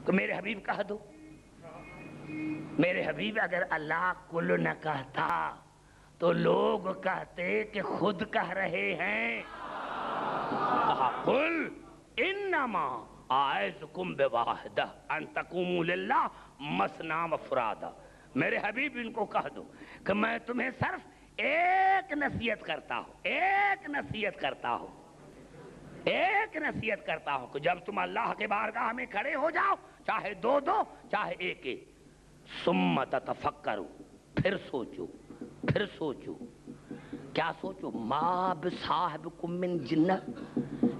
تو میرے حبیب کہہ دو. میرے حبیب اگر اللہ کل نہ کہتا تو لوگ کہتے کہ خود کہہ رہے ہیں. قل انما اعظکم بواحدہ ان تقوموا للہ مثنی وفرادا. میرے حبیب ان کو کہہ دو کہ میں تمہیں صرف ایک نصیحت کرتا ہوں، ایک نصیحت کرتا ہوں، ایک نصیحت کرتا ہوں کہ جب تم اللہ کے بارگاہ میں کھڑے ہو جاؤ، چاہے دو دو چاہے ایک ایک، ثم تتفکروا، پھر سوچو، پھر سوچو. کیا سوچو؟ ما بصاحبکم من جنہ،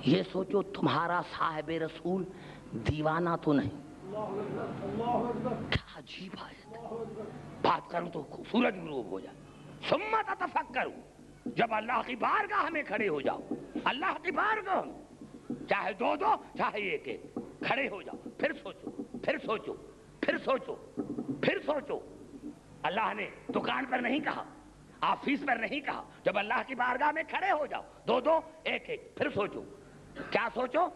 یہ سوچو تمہارا صاحب رسول دیوانہ تو نہیں. کیا عجیب آیت ہے. بات کروں تو سورج غروب ہو جائے. ثم تتفکروا، جب اللہ کی بارگاہ میں کھڑے ہو جاؤ، اللہ کی بارگاہ میں چاہے دو دو چاہے ایک ایک کھڑے ہو جاؤ، پھر سوچو، پھر سوچو، پھر سوچو، پھر سوچو. اللہ نے دکان پر نہیں کہا، آفس پر نہیں کہا، جب اللہ کی بارگاہ میں کھڑے ہو جاؤ دو دو ایک ایک پھر سوچو. کیا سوچو؟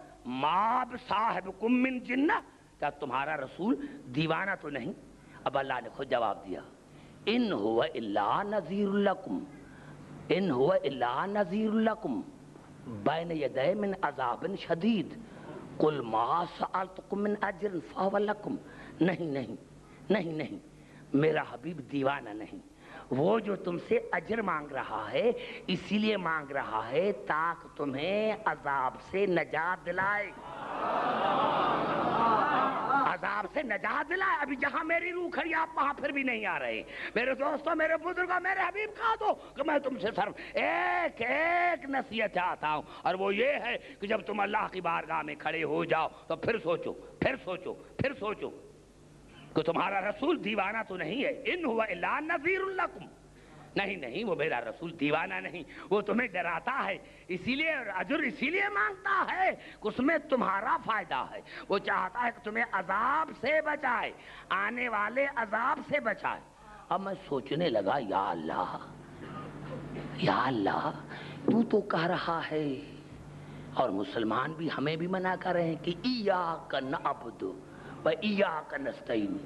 ما بصاحبکم من جنہ، کیا تمہارا رسول دیوانہ تو نہیں؟ اب اللہ نے خود جواب دیا، ان هو الا نذیر لکم، ان هو الا نذیر لکم بین یدی من عذاب شدید قل ما سألتکم من اجر فهو لکم. نہیں نہیں نہیں نہیں، میرا حبیب دیوانہ نہیں. وہ جو تم سے اجر مانگ رہا ہے اسی لیے مانگ رہا ہے تاکہ تمہیں عذاب سے نجات دلائے، عذاب سے نجات دلائے. ابھی جہاں میری روح کھڑی آپ وہاں پھر بھی نہیں آ رہے. میرے دوستوں، میرے بزرگوں، میرے حبیب کہا دو کہ میں تم سے صرف ایک ایک نصیحت چاہتا ہوں، اور وہ یہ ہے کہ جب تم اللہ کی بارگاہ میں کھڑے ہو جاؤ تو پھر سوچو، پھر سوچو، پھر سوچو کہ تمہارا رسول دیوانہ تو نہیں ہے. ان هو الا نذیر لکم، نہیں نہیں، وہ میرا رسول دیوانہ نہیں، وہ تمہیں ڈراتا ہے، اسی لیے اجر اسی لیے مانگتا ہے کہ اس میں تمہارا فائدہ ہے. وہ چاہتا ہے کہ تمہیں عذاب سے بچائے، آنے والے عذاب سے بچائے. اب میں سوچنے لگا، یا اللہ، یا اللہ، تو کہہ رہا ہے اور مسلمان بھی ہمیں بھی منع کر رہے ہیں کہ ایاک نعبد و ایاک نستعین،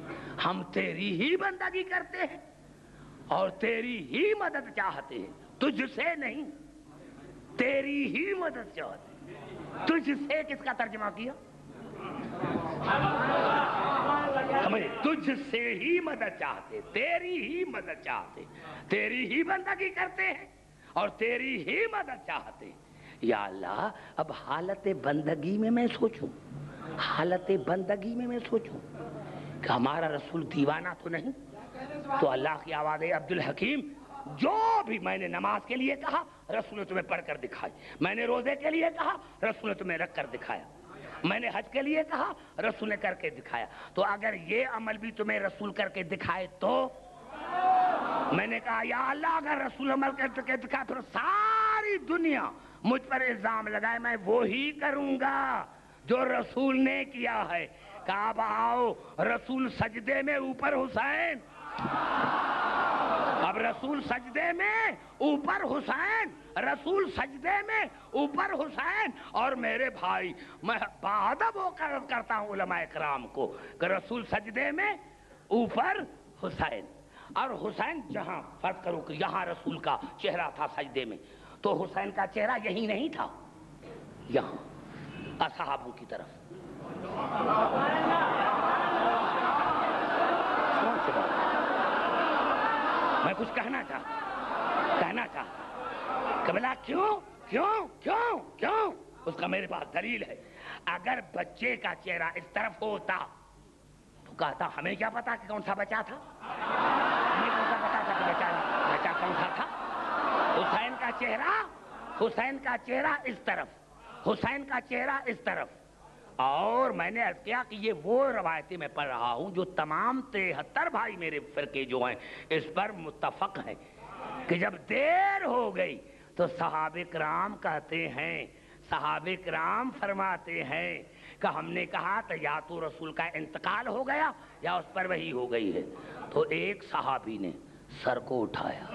ہم تیری ہی بندگی کرتے ہیں اور تیری ہی مدد چاہتے ہیں، تجھ سے نہیں، تیری ہی مدد چاہتے ہیں. تجھ سے کس کا ترجمہ کیا؟ سمجھے؟ تجھ سے ہی مدد چاہتے، تیری ہی مدد چاہتے، تیری ہی بندگی کرتے ہیں اور تیری ہی مدد چاہتے. یا اللہ، اب حالت بندگی میں میں سوچوں، حالت بندگی میں سوچوں کہ ہمارا رسول دیوانہ تو نہیں. تو اللہ کی آواز ہے، عبد الحکیم، جو بھی میں نے نماز کے لیے کہا رسول نے تمہیں پڑھ کر دکھائی، میں نے روزے کے لیے کہا رسول نے تمہیں رکھ کر دکھایا، میں نے حج کے لیے کہا رسول نے کر کے دکھایا. تو اگر یہ عمل بھی تمہیں رسول کر کے دکھائے تو میں نے کہا یا اللہ، اگر رسول عمل کر کے دکھائے پھر ساری دنیا مجھ پر الزام لگائے، میں وہی کروں گا جو رسول نے کیا ہے. کہا اب آؤ، رسول سجدے میں اوپر حسین، اب رسول سجدے میں اوپر حسین، رسول سجدے میں اوپر حسین. اور میرے بھائی، میں بادب ہو کر کرتا ہوں علماء کرام کو کہ رسول سجدے میں اوپر حسین، اور حسین جہاں فرض کرو کہ یہاں رسول کا چہرہ تھا سجدے میں، تو حسین کا چہرہ یہی نہیں تھا، یہاں اصحابوں کی طرف. میں کچھ کہنا چاہتا کہ بلا کیوں کیوں کیوں کیوں؟ اس کا میرے پاس دلیل ہے. اگر بچے کا چہرہ اس طرف ہوتا تو کہتا ہمیں کیا پتا کہ کون سا بچہ تھا، ہمیں کون سا پتا تھا کہ بچہ کون سا تھا. حسین کا چہرہ اس طرف، حسین کا چہرہ اس طرف. اور میں نے عرض کیا کہ یہ وہ روایتیں میں پڑھ رہا ہوں جو تمام 73 بھائی میرے فرقے جو ہیں اس پر متفق ہیں کہ جب دیر ہو گئی تو صحابہ کرام کہتے ہیں، صحابہ کرام فرماتے ہیں کہ ہم نے کہا تو یا تو رسول کا انتقال ہو گیا یا اس پر وحی ہو گئی ہے. تو ایک صحابی نے سر کو اٹھایا،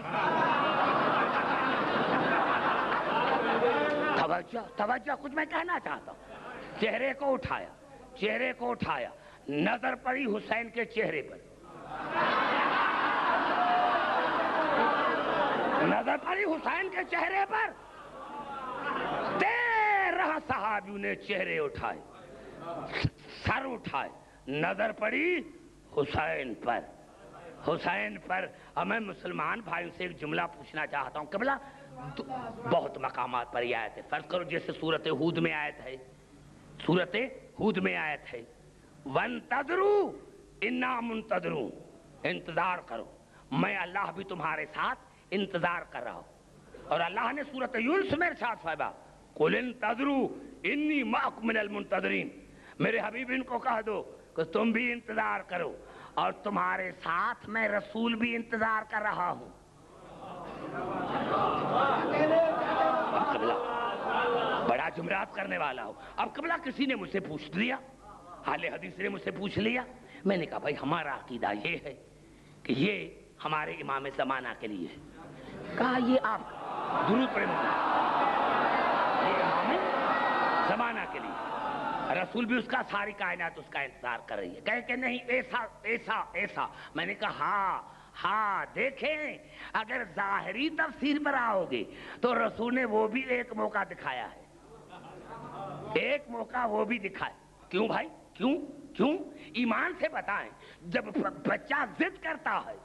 توجہ کچھ میں کہنا چاہتا ہوں، چہرے کو اٹھایا، نظر پڑی حسین کے چہرے پر، نظر پڑی حسین کے چہرے پر، 13 صحابیوں نے چہرے اٹھائے، سر اٹھائے، نظر پڑی حسین پر، حسین پر۔ اور میں مسلمان بھائیوں سے ایک جملہ پوچھنا چاہتا ہوں، قبلہ بہت مقامات پر یہ آیت ہے، فرض کرو جیسے سورۃ ہود میں آیت ہے، سورۃ ہود میں آیت ہے وَانتَظِرُوا اِنَّا مُنتَظِرُونَ، انتظار کرو، میں اللہ بھی تمہارے ساتھ انتظار کر رہا ہوں۔ اور اللہ نے سورۃ یونس میں ارشاد فرمایا قُلْ انتظروا انی معکم من المنتظرین، میرے حبیب ان کو کہہ دو کہ تم بھی انتظار کرو اور تمہارے ساتھ میں رسول بھی انتظار کر رہا ہوں۔ قبلہ بڑا جملات کرنے والا ہوں۔ اب قبلہ کسی نے مجھ سے پوچھ لیا، اہل حدیث نے مجھ سے پوچھ لیا، میں نے کہا بھائی ہمارا عقیدہ یہ ہے کہ یہ ہمارے امام زمانہ کے لیے ہے۔ کہا یہ آپ درود پڑھیں، یہ امام زمانہ کے لیے، رسول بھی اس کا، ساری کائنات اس کا انتظار کر رہی ہے۔ کہے کہ نہیں ایسا ایسا ایسا، میں نے کہا ہاں دیکھیں اگر ظاہری تفسیر پر آؤ گے تو رسول نے وہ بھی ایک موقع دکھایا ہے، ایک موقع وہ بھی دکھایا۔ کیوں بھائی کیوں کیوں؟ ایمان سے بتائیں، جب بچہ ضد کرتا ہے،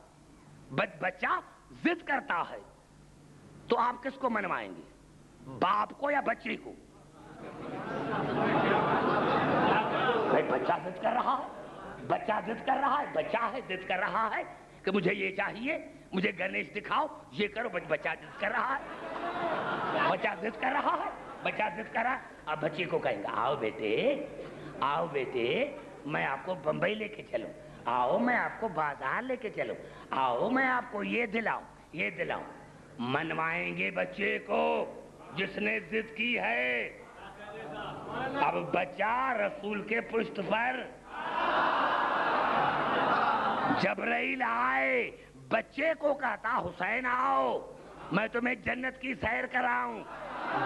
بچہ ضد کرتا ہے تو آپ کس کو منوائیں گے، باپ کو یا بچے کو؟ بھائی بچہ ضد کر رہا ہے، بچہ ضد کر رہا ہے، بچہ ہے ضد کر رہا ہے کہ مجھے یہ چاہیے، مجھے گنیش دکھاؤ، یہ کرو، بچہ ضد کر رہا ہے، بچہ ضد کر رہا ہے، بچہ ضد کر رہا ہے۔ اب بچے کو کہیں گے آؤ بیٹے، آؤ بیٹے میں آپ کو بمبئی لے کے چلوں، آؤ میں آپ کو بازار لے کے چلوں، آؤ میں آپ کو یہ دلاؤں یہ دلاؤں۔ منوائیں گے بچے کو جس نے ضد کی ہے۔ اب بچہ رسول کے پشت پر، جبرائیل آئے بچے کو کہتا حسین آؤ میں تمہیں جنت کی سیر کراؤں،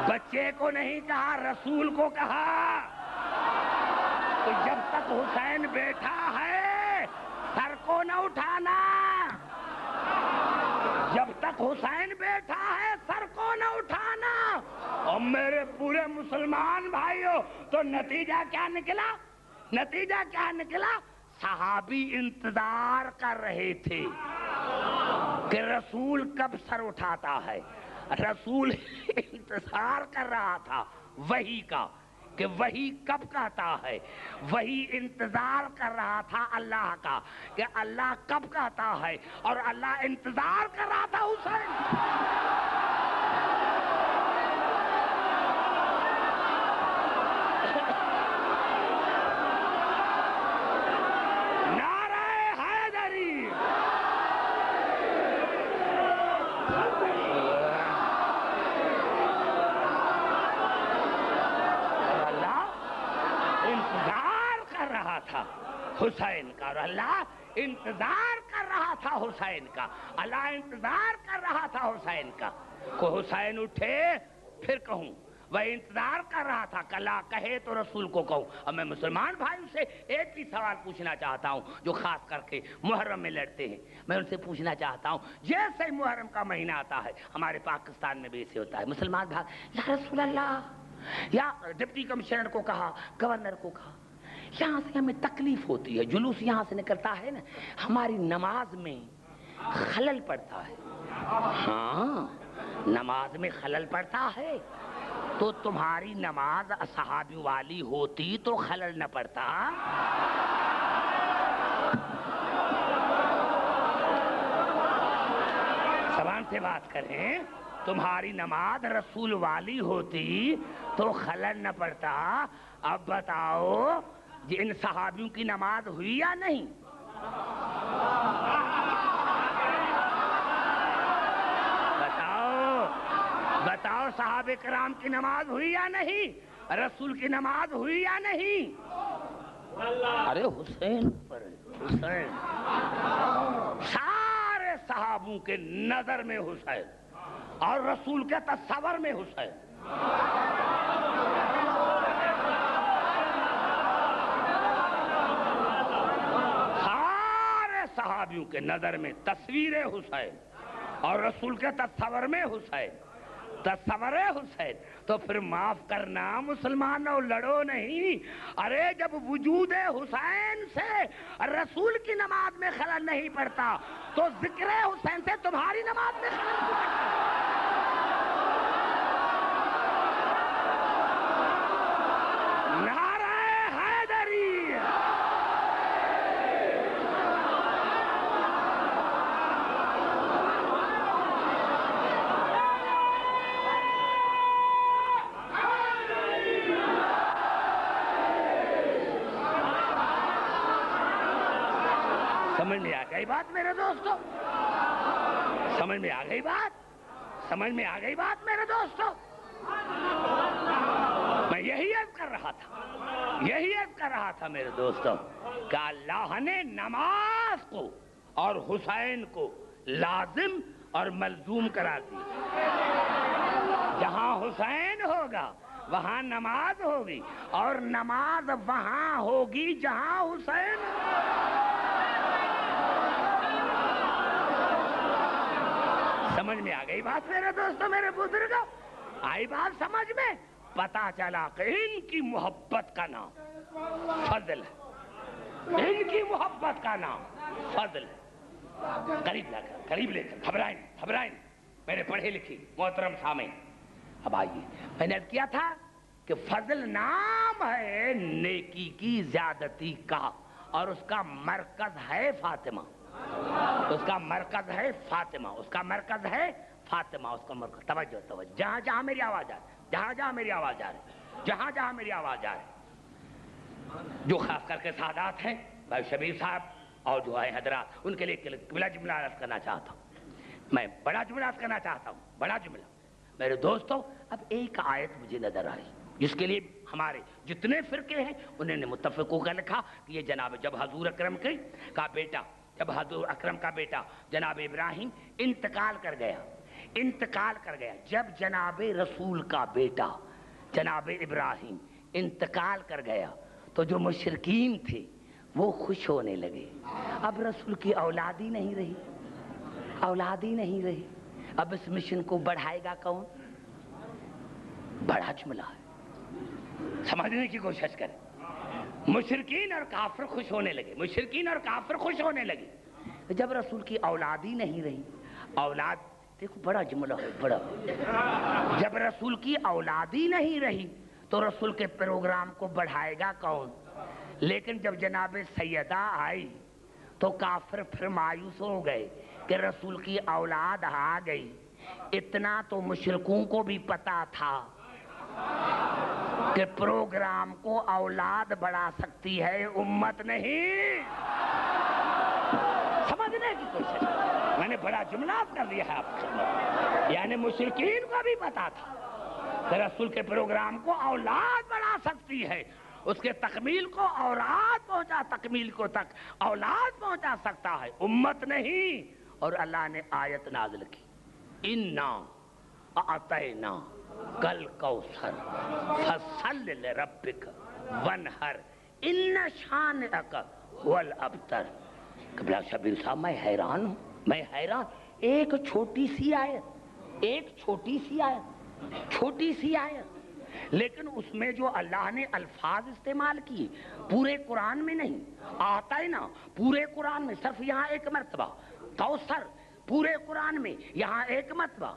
بچے کو نہیں کہا، رسول کو کہا۔ تو جب تک حسین بیٹھا ہے سر کو نہ اٹھانا، جب تک حسین بیٹھا ہے سر کو نہ اٹھانا۔ اور میرے پورے مسلمان بھائیوں تو نتیجہ کیا نکلا؟ نتیجہ کیا نکلا؟ صحابی انتظار کر رہے تھے کہ رسول کب سر اٹھاتا ہے، رسول انتظار کر رہا تھا وحی کا کہ وحی کب کہتا ہے، وہی انتظار کر رہا تھا اللہ کا کہ اللہ کب کہتا ہے، اور اللہ انتظار کر رہا تھا حسین۔ نعرہ حیدری، انتظار کر رہا تھا حسین کا، اور اللہ انتظار کر رہا تھا حسین کا، اللہ انتظار کر رہا تھا حسین کا کو حسین اٹھے پھر کہوں، وہ انتظار کر رہا تھا کہ اللہ کہے تو رسول کو کہوں۔ اب میں مسلمان بھائیوں سے ایک ہی سوال پوچھنا چاہتا ہوں جو خاص کر کے محرم میں لڑتے ہیں، میں ان سے پوچھنا چاہتا ہوں جیسے محرم کا مہینہ آتا ہے ہمارے پاکستان میں بھی ایسے ہوتا ہے، مسلمان بھائی یا رسول اللہ، یا ڈپٹی کمشنر کو کہا، گورنر کو کہا، یہاں سے ہمیں تکلیف ہوتی ہے، جلوس یہاں سے نکلتا ہے نا، ہماری نماز میں خلل پڑتا ہے۔ ہاں نماز میں خلل پڑتا ہے تو تمہاری نماز صحابی والی ہوتی تو خلل نہ پڑتا۔ زبان سے بات کریں، تمہاری نماز رسول والی ہوتی تو خلل نہ پڑتا۔ اب بتاؤ ان صحابیوں کی نماز ہوئی یا نہیں؟ بتاؤ صحابہ کرام کی نماز ہوئی یا نہیں؟ رسول کی نماز ہوئی یا نہیں؟ ارے حسین پر حسین، سارے صحابوں کے نظر میں حسین اور رسول کے تصور میں حسین۔ کے نظر میں تصویر حسین اور رسول کے تصور میں حسین، تصور حسین، تو پھر معاف کرنا مسلمانوں، لڑو نہیں۔ ارے جب وجود حسین سے رسول کی نماز میں خلل نہیں پڑتا تو ذکر حسین سے تمہاری نماز میں خلل نہیں پڑتا۔ نعرہ حیدری، سمجھ میں آ گئی بات میرے دوستو؟ سمجھ میں آ گئی بات؟ سمجھ میں آ گئی بات میرے دوستو؟ میں یہی عرض کر رہا تھا میرے دوستو کہ اللہ نے نماز کو اور حسین کو لازم اور ملزوم قرار دی۔ جہاں حسین ہوگا وہاں نماز ہوگی، اور نماز وہاں ہوگی جہاں حسین ہوگا۔ سمجھ میں آ گئی بات میرے دوستو، میرے بزرگوں؟ آئی بات سمجھ میں؟ پتا چلا کہ ان کی محبت کا نام فضل ہے، ان کی محبت کا نام فضل ہے۔ قریب لے کر گھبرائیں میرے پڑھے لکھی محترم سامعین۔ اب آئیے، میں نے عرض کیا تھا کہ فضل نام ہے نیکی کی زیادتی کا، اور اس کا مرکز ہے فاطمہ، اس کا مرکز ہے فاطمہ، اس کا مرکز ہے فاطمہ، اس کا مرکز۔ توجہ، جہاں جہاں میری آواز آ رہی، جہاں میری آواز آ رہی، جو خاص کر کے سادات ہیں بھائی شبیر صاحب اور جو ہے حضرات، ان کے لیے بڑا جملہ عرض کرنا چاہتا ہوں، میں بڑا جملہ عرض کرنا چاہتا ہوں، بڑا جملہ میرے دوستو۔ اب ایک آیت مجھے نظر آئی جس کے لیے ہمارے جتنے فرقے ہیں انہوں نے متفق ہو کر لکھا کہ یہ جب حضور اکرم کا بیٹا جناب ابراہیم انتقال کر گیا، جب جناب رسول کا بیٹا جناب ابراہیم انتقال کر گیا تو جو مشرکین تھے وہ خوش ہونے لگے۔ اب رسول کی اولاد ہی نہیں رہی، اب اس مشن کو بڑھائے گا کون؟ بڑا جملہ ہے، سمجھنے کی کوشش کریں۔ مشرکین اور کافر خوش ہونے لگے، جب رسول کی اولاد ہی نہیں رہی، اولاد دیکھو بڑا جملہ ہے، بڑا، جب رسول کی اولاد ہی نہیں رہی تو رسول کے پروگرام کو بڑھائے گا کون؟ لیکن جب جناب سیدہ آئی تو کافر پھر مایوس ہو گئے کہ رسول کی اولاد آ گئی۔ اتنا تو مشرکوں کو بھی پتا تھا کہ پروگرام کو اولاد بڑھا سکتی ہے، امت نہیں۔ سمجھنے کی کوشش، میں نے بڑا جملہ کر دیا ہے آپ کو، یعنی مشرکین کو بھی پتا تھا کہ رسول کے پروگرام کو اولاد بڑھا سکتی ہے، اس کے تکمیل کو اولاد پہنچا سکتا ہے، امت نہیں۔ اور اللہ نے آیت نازل کی، اِنَّا أَعْطَيْنَاكَ الْكَوْثَرَ فَصَلِّ لِرَبِّكَ وَانْحَرْ إِنَّ شَانِئَكَ هُوَ الْأَبْتَرُ۔ قبلہ شبیر صاحب میں حیران ہوں، ایک چھوٹی سی آیت، لیکن اس میں جو اللہ نے الفاظ استعمال کیے پورے قرآن میں نہیں۔ آتا ہے نا پورے قرآن میں صرف یہاں ایک مرتبہ، کوثر پورے قرآن میں یہاں ایک مرتبہ،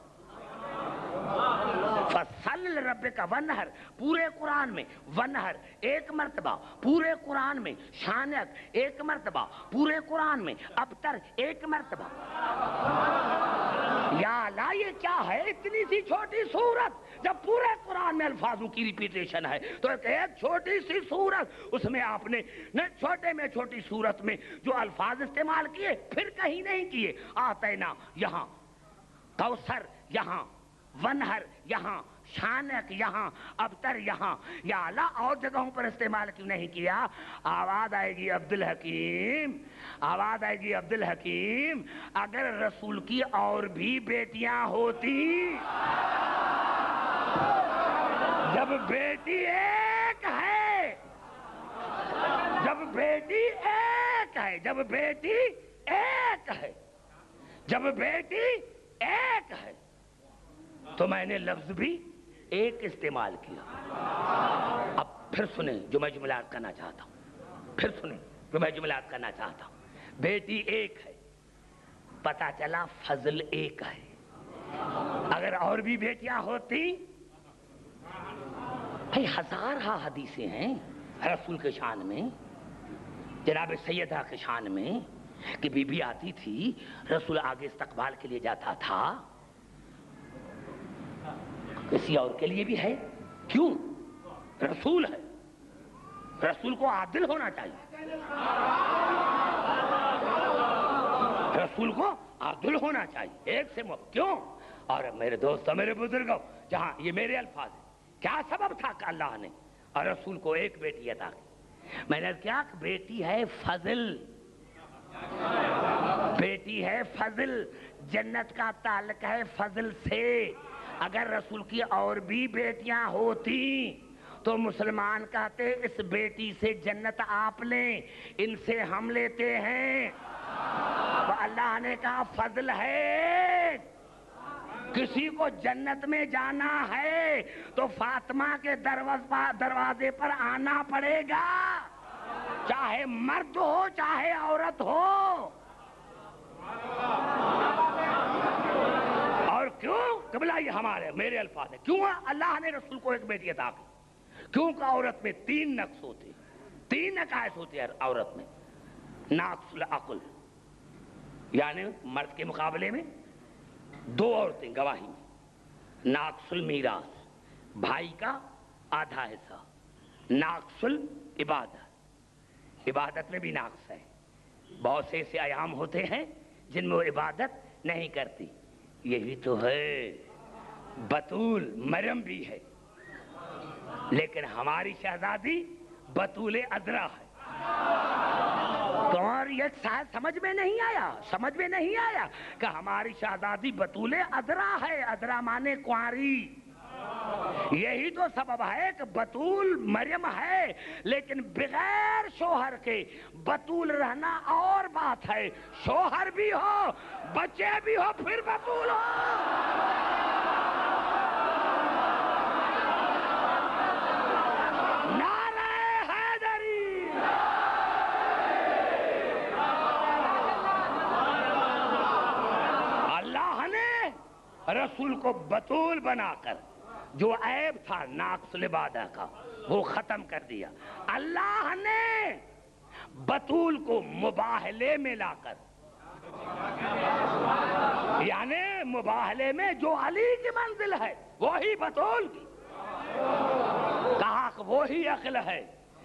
فصل لربک ونہر پورے قرآن میں، ونہر ایک مرتبہ پورے قرآن میں، شانک ایک مرتبہ پورے قرآن میں، ابتر ایک مرتبہ۔ یا اللہ یہ کیا ہے اتنی سی چھوٹی سورت، جب پورے قرآن میں الفاظوں کی ریپیٹیشن ہے تو ایک چھوٹی سی سورت، اس میں آپ نے چھوٹی سورت میں جو الفاظ استعمال کیے پھر کہیں نہیں کیے۔ آتینا یہاں، کوثر یہاں، ونہر یہاں، شانک یہاں، ابتر یہاں، یا اللہ اور جگہوں پر استعمال کیوں نہیں کیا؟ آواز آئے گی عبدالحکیم، اگر رسول کی اور بھی بیٹیاں ہوتی، جب بیٹی ایک ہے، جب بیٹی ایک ایک ہے، جب بیٹی ایک ہے تو میں نے لفظ بھی ایک استعمال کیا۔ اب پھر سنیں جو میں جملات کرنا چاہتا ہوں، پھر سنیں جو میں جملات کرنا چاہتا ہوں۔ بیٹی ایک ہے، پتا چلا فضل ایک ہے۔ اگر اور بھی بیٹیاں ہوتی، بھائی ہزارہ حدیثیں ہیں رسول کے شان میں، جناب سیدہ کے شان میں، کہ بی بی آتی تھی، رسول آگے استقبال کے لیے جاتا تھا، کسی اور کے لیے بھی ہے، کیوں؟ رسول ہے، رسول کو عادل ہونا چاہیے، رسول کو عادل ہونا چاہیے، ایک سے کیوں؟ اور میرے دوستوں، میرے بزرگوں، جہاں یہ میرے الفاظ ہیں، کیا سبب تھا کہ اللہ نے اور رسول کو ایک بیٹی عطا کی؟ میں نے کیا کہ بیٹی ہے فضل، بیٹی ہے فضل، جنت کا تعلق ہے فضل سے۔ اگر رسول کی اور بھی بیٹیاں ہوتی تو مسلمان کہتے اس بیٹی سے جنت آپ لیں، ان سے ہم لیتے ہیں۔ تو اللہ نے کہا فضل ہے، کسی کو جنت میں جانا ہے تو فاطمہ کے دروازے پر آنا پڑے گا، چاہے مرد ہو چاہے عورت ہو۔ اور کیوں؟ قبلہ یہ ہمارے میرے الفاظ ہیں، کیوں اللہ نے رسول کو ایک بیٹی عطا کی؟ کیونکہ عورت میں 3 نقص ہوتے، 3 نقائص ہوتے ہیں عورت میں۔ ناقص العقل، یعنی مرد کے مقابلے میں 2 عورتیں گواہی میں۔ ناقص المیراث، بھائی کا آدھا حصہ۔ ناقص العبادت، عبادت میں بھی ناقص ہے، بہت سے ایسے ایام ہوتے ہیں جن میں وہ عبادت نہیں کرتی۔ یہی تو ہے، بطول مریم بھی ہے، لیکن ہماری شہزادی بطول عذرا ہے۔ تو اور یہ شاید سمجھ میں نہیں آیا، سمجھ میں نہیں آیا کہ ہماری شہزادی بطول عذرا ہے، عذرا مانے کنواری۔ یہی تو سبب ہے کہ بطول مریم ہے، لیکن بغیر شوہر کے بطول رہنا اور بات ہے، شوہر بھی ہو بچے بھی ہو پھر بطول ہو۔ نعرہ حیدری، اللہ نے رسول کو بطول بنا کر جو عیب تھا ناقص العبادہ کا وہ ختم کر دیا۔ اللہ نے بطول کو مباہلے میں لا کر، یعنی مباہلے میں جو علی کی منزل ہے وہی بطول کی، کہا کہ وہی عقل ہے۔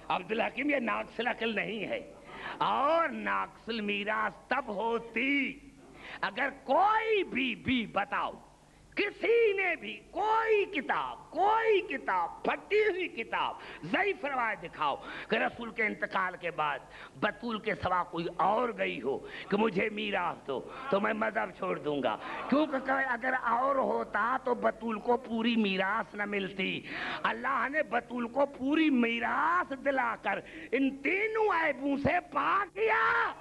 عبدالحکیم یہ ناقص العقل نہیں ہے، اور ناقص المیراث تب ہوتی اگر کوئی بھی بتاؤ، کسی نے بھی کوئی کتاب پھٹی ہوئی کتاب ضعیف روایت دکھاؤ کہ رسول کے انتقال کے بعد بطول کے سوا کوئی اور گئی ہو کہ مجھے میراث دو، تو میں مذہب چھوڑ دوں گا، کیونکہ اگر اور ہوتا تو بطول کو پوری میراث نہ ملتی۔ اللہ نے بطول کو پوری میراث دلا کر ان 3 عیبوں سے پاک کیا۔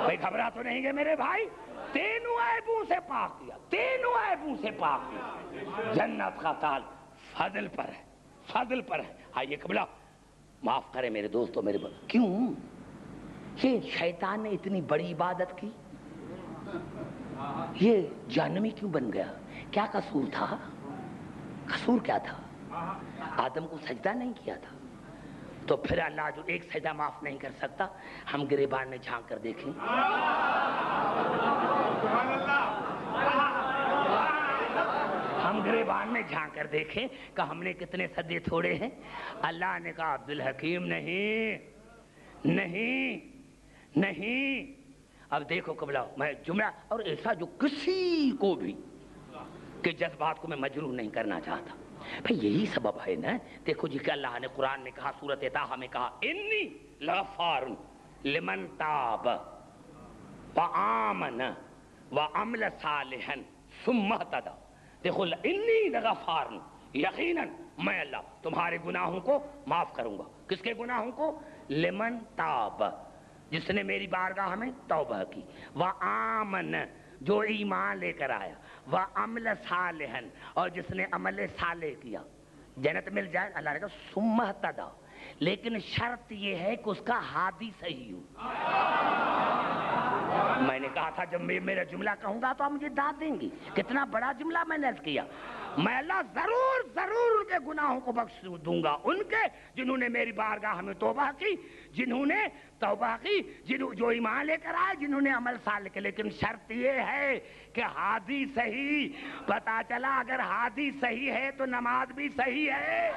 بھائی گھبرا تو نہیں گے میرے بھائی؟ 3 عیبوں سے پاک کیا، 3 عیبوں سے پاک کیا۔ جنت کا تاج فضل پر ہے، فضل پر ہے۔ آئیے قبلہ معاف کریں میرے دوستوں، میرے کیوں یہ شیطان نے اتنی بڑی عبادت کی؟ یہ جہنمی کیوں بن گیا؟ کیا قصور تھا؟ قصور کیا تھا؟ آدم کو سجدہ نہیں کیا تھا، تو پھر اللہ جو ایک سجدہ معاف نہیں کر سکتا، ہم گریبان میں جھانک کر دیکھیں۔ ہم گریبان میں جھانک کر دیکھیں کہ ہم نے کتنے سجدے چھوڑے ہیں۔ اللہ نے کہا عبدالحکیم نہیں نہیں نہیں۔ اب دیکھو قبلہ، میں جملہ اور ایسا جو کسی کو بھی کہ جذبات کو میں مجروح نہیں کرنا چاہتا، بھئی یہی سبب ہے نا۔ دیکھو جی کہ اللہ نے قرآن میں کہا، سورۃ طٰہٰ میں کہا انی لغفار لمن تاب وآمن وعمل صالحا ثم اہتدی۔ دیکھو انی لغفار، یقیناً میں اللہ تمہارے گناہوں کو معاف کروں گا۔ کس کے گناہوں کو؟ لمن تاب، جس نے میری بارگاہ میں توبہ کی، وآمن جو ایمان لے کر آیا، وعمل صالحا اور جس نے عمل صالح کیا، جنت مل جائے۔ اللہ نے کہا ثم اہتدی، لیکن شرط یہ ہے کہ اس کا ہادی صحیح ہو۔ میں نے کہا تھا جب میں میرا جملہ کہوں گا تو آپ مجھے داد دیں گی، کتنا بڑا جملہ میں نے عرض کیا۔ میں اللہ ضرور ضرور ان کے گناہوں کو بخش دوں گا، ان کے جنہوں نے میری بارگاہ میں توبہ کی، جنہوں نے توبہ کی، جو ایمان لے کر آئے، جنہوں نے عمل صالح کیا، لیکن شرط یہ ہے کہ ہادی صحیح۔ پتا چلا اگر ہادی صحیح ہے تو نماز بھی صحیح ہے،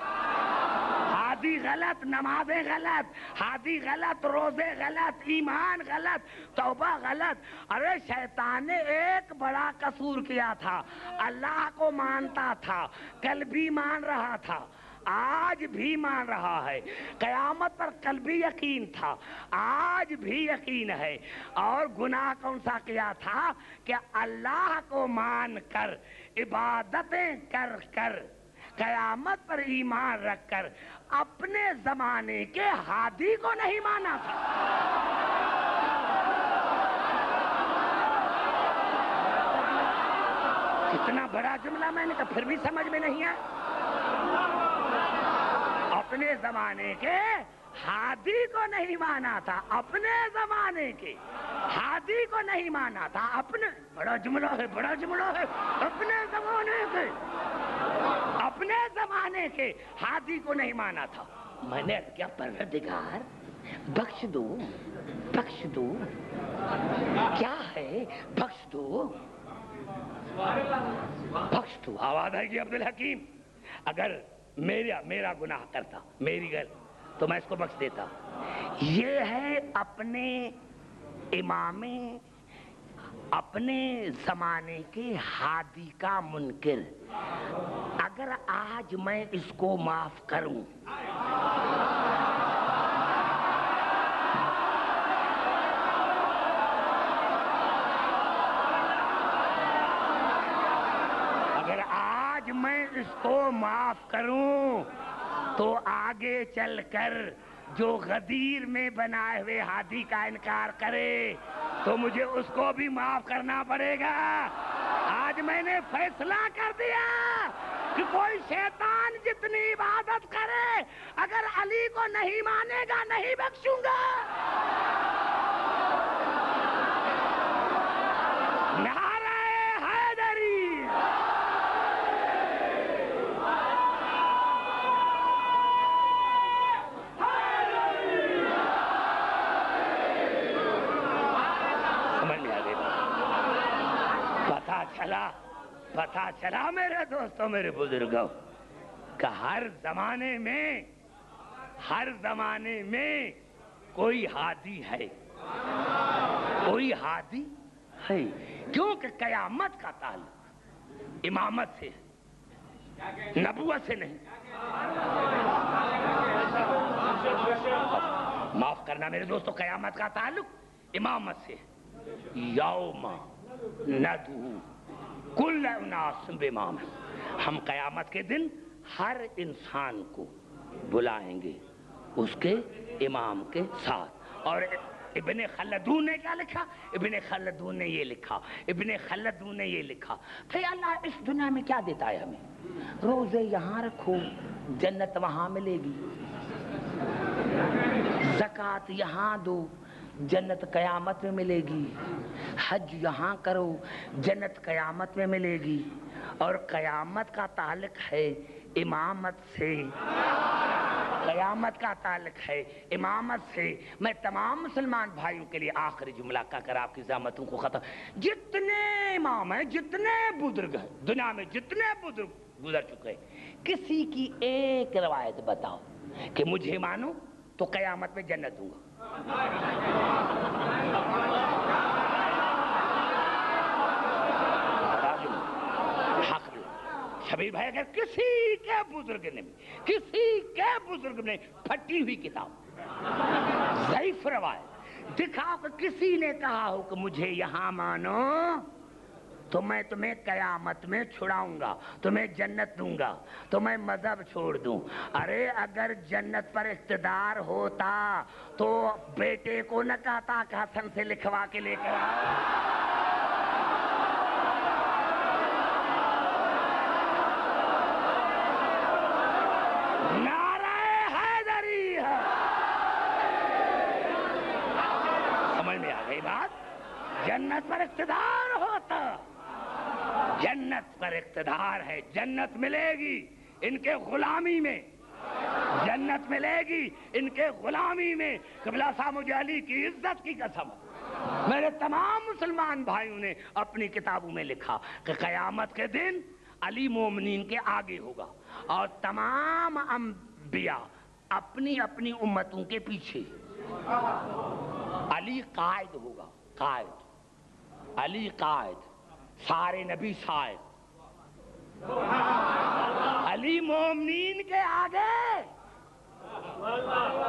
ہادی غلط نمازیں غلط، ہادی غلط روزے غلط، ایمان غلط، توبہ غلط۔ ارے شیطان نے ایک بڑا قصور کیا تھا، اللہ کو مانتا تھا، کل بھی مان رہا تھا، آج بھی مان رہا ہے، قیامت پر کل بھی یقین تھا، آج بھی یقین ہے۔ اور گناہ کون سا کیا تھا کہ اللہ کو مان کر عبادتیں کر کر قیامت پر ایمان رکھ کر اپنے زمانے کے ہادی کو نہیں مانا تھا۔ کتنا بڑا جملہ میں نے کہا، پھر بھی سمجھ میں نہیں ہے۔ اپنے زمانے کے ہادی کو نہیں مانا تھا، اپنے زمانے کے ہادی کو نہیں مانا تھا، اپنے بڑا جملہ ہے، بڑا جملہ ہے، اپنے زمانے کے، اپنے زمانے کے ہادی کو نہیں مانا تھا۔ میں نے کیا پروردگار بخش دو، بخش دو، کیا ہے بخش دو، بخش دو۔ آواز آئے گی عبدالحکیم، اگر میرا گناہ کرتا، میری غلط، تو میں اس کو بخش دیتا۔ یہ ہے اپنے امام، اپنے زمانے کے ہادی کا منکر۔ اگر آج میں اس کو معاف کروں، اگر آج میں اس کو معاف کروں تو آگے چل کر جو غدیر میں بنائے ہوئے ہادی کا انکار کرے تو مجھے اس کو بھی معاف کرنا پڑے گا۔ آج میں نے فیصلہ کر دیا کہ کوئی شیطان جتنی عبادت کرے، اگر علی کو نہیں مانے گا نہیں بخشوں گا۔ نعرہ حیدری! پتہ چلا میرے دوستوں، میرے بزرگوں، کہ ہر زمانے میں کوئی ہادی ہے، کوئی ہادی ہے، کیونکہ قیامت کا تعلق امامت سے ہے، نبوت سے نہیں۔ معاف کرنا میرے دوستوں، قیامت کا تعلق امامت سے ہے۔ یوم ندعو کل اناس بامامہم، ہم قیامت کے دن ہر انسان کو بلائیں گے اس کے امام کے ساتھ۔ اور ابن خلدون نے کیا لکھا؟ ابن خلدون نے یہ لکھا، ابن خلدون نے یہ لکھا کہ اللہ اس دنیا میں کیا دیتا ہے ہمیں؟ روزے یہاں رکھو جنت وہاں ملے گی، زکوٰۃ یہاں دو جنت قیامت میں ملے گی، حج یہاں کرو جنت قیامت میں ملے گی۔ اور قیامت کا تعلق ہے امامت سے، قیامت کا تعلق ہے امامت سے۔ میں تمام مسلمان بھائیوں کے لیے آخری جملہ کہہ کر آپ کی زحمتوں کو ختم، جتنے امام ہیں، جتنے بزرگ ہیں دنیا میں، جتنے بزرگ گزر چکے، کسی کی ایک روایت بتاؤ کہ مجھے مانو تو قیامت میں جنت دوں گا۔ شبیر بھائی، اگر کسی کے بزرگ نے پھٹی ہوئی کتاب، ضعیف روایت دکھاؤ کہ کسی نے کہا ہو کہ مجھے یہاں مانو تو میں تمہیں قیامت میں چھڑاؤں گا، تمہیں جنت دوں گا، تو میں مذہب چھوڑ دوں۔ ارے اگر جنت پر اقتدار ہوتا تو بیٹے کو نہ کہتا کہ حسن سے لکھوا کے لے کر آؤ۔ نعرہ حیدری ہے۔ سمجھ میں آ گئی بات؟ جنت پر اقتدار ہوتا، جنت پر اقتدار ہے، جنت ملے گی ان کے غلامی میں، جنت ملے گی ان کے غلامی میں۔ قبلہ صاحب مجھے علی کی عزت کی قسم، میرے تمام مسلمان بھائیوں نے اپنی کتابوں میں لکھا کہ قیامت کے دن علی مومنین کے آگے ہوگا اور تمام انبیاء اپنی اپنی امتوں کے پیچھے۔ علی قائد ہوگا، قائد، علی قائد، سارے نبی شاید، علی مومنین کے آگے،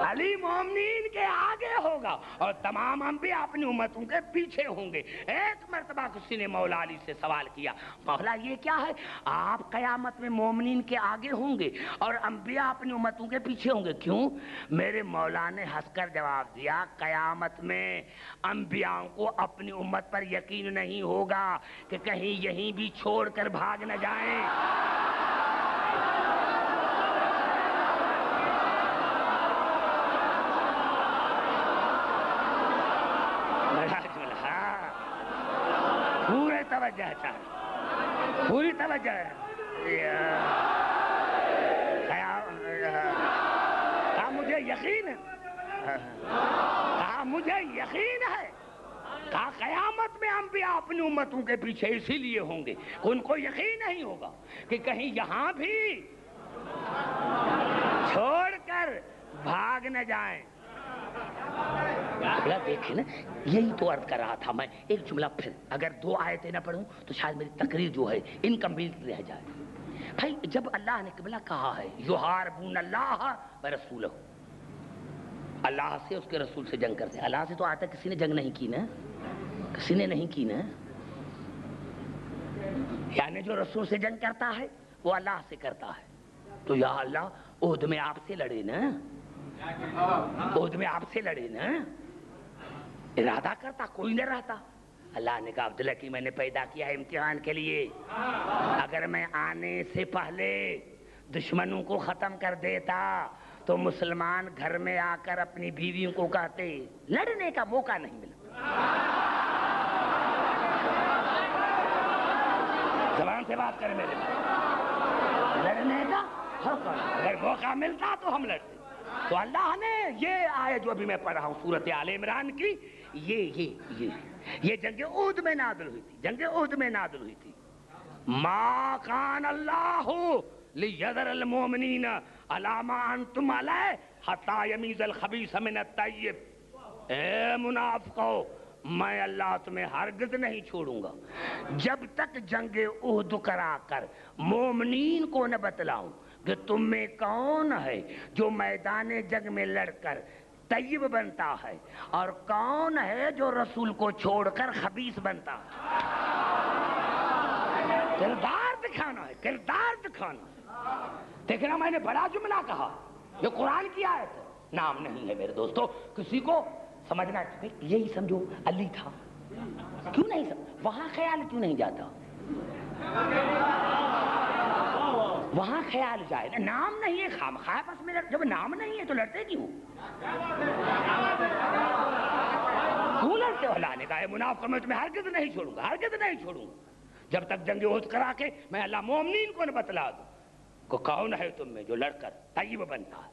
علی مومنین کے آگے ہوگا اور تمام انبیاء اپنی امتوں کے پیچھے ہوں گے۔ ایک مرتبہ کسی نے مولا علی سے سوال کیا، مولا یہ کیا ہے، آپ قیامت میں مومنین کے آگے ہوں گے اور انبیاء اپنی امتوں کے پیچھے ہوں گے، کیوں؟ میرے مولا نے ہنس کر جواب دیا، قیامت میں انبیاء کو اپنی امت پر یقین نہیں ہوگا کہ کہیں یہیں بھی چھوڑ کر بھاگ نہ جائیں۔ پورے توجہ چاہیے، پوری توجہ ہے۔ کہا مجھے یقین ہے، کہا مجھے یقین ہے، کہا قیامت میں انبیاء اپنی امتوں کے پیچھے اسی لیے ہوں گے کہ ان کو یقین نہیں ہوگا کہ کہیں یہاں بھی چھوڑ کر بھاگ نہ جائیں۔ دیکھیں نا، یہی تو عرض کر رہا تھا میں، ایک جملہ پھر اگر دو آیتیں نہ پڑھوں تو شاید میری تقریر جو ہے انکمپلیٹ رہ جائے۔ بھائی جب اللہ نے قبلہ کہا ہے یحاربون اللہ ورسولہ، اللہ سے اس کے رسول سے جنگ کرتے ہیں، اللہ سے تو آج تک کسی نے جنگ نہیں کی نا، کسی نے نہیں کی نا، یعنی جو رسول سے جنگ کرتا ہے وہ اللہ سے کرتا ہے۔ تو یا اللہ عہد میں آپ سے لڑے نا، عہد میں آپ سے لڑے نا، ارادہ کرتا کوئی نہ رہتا۔ اللہ نے کہا عبداللہ کی میں نے پیدا کیا ہے امتحان کے لیے، اگر میں آنے سے پہلے دشمنوں کو ختم کر دیتا تو مسلمان گھر میں آ کر اپنی بیویوں کو کہتے لڑنے کا موقع نہیں ملا۔ زبان سے بات کریں میرے بھائی، لڑنے کا اگر موقع ملتا تو ہم لڑتے۔ تو اللہ نے یہ آیت جو ابھی میں پڑھ رہا ہوں سورۃ آل عمران کی، یہ جنگ احد میں نازل ہوئی تھی، جنگ احد میں نازل ہوئی تھی۔ ما کان اللہ لیذر المؤمنین علی ما انتم علیہ حتی یمیز الخبیث من الطیب۔ اے منافقو، میں اللہ تمہیں ہرگز نہیں چھوڑوں گا جب تک جنگ احد کرا کر مومنین کو نہ بتلاؤں کہ تم میں کون ہے جو میدان جنگ میں لڑ کر طیب بنتا ہے اور کون ہے جو رسول کو چھوڑ کر خبیث بنتا ہے۔ کردار دکھانا ہے، کردار دکھانا ہے۔ دیکھنا میں نے بڑا جملہ کہا، یہ قرآن کی آیت ہے، نام نہیں ہے میرے دوستو، کسی کو سمجھنا یہی سمجھو علی تھا، کیوں نہیں سمجھ، وہاں خیال کیوں نہیں جاتا، وہاں خیال جائے نا، نام نہیں ہے خامخواہ بس میں، جب نام نہیں ہے تو لڑتے کیوں لڑتے ہو؟ اللہ نے کہا منافق میں تمہیں ہرگز نہیں چھوڑوں گا، ہرگز نہیں چھوڑوں گا جب تک جنگ احد کرا کے میں اللہ مومنین کو نہ بتلا دوں کہ کون ہے تم میں جو لڑ کر طیب بنتا ہے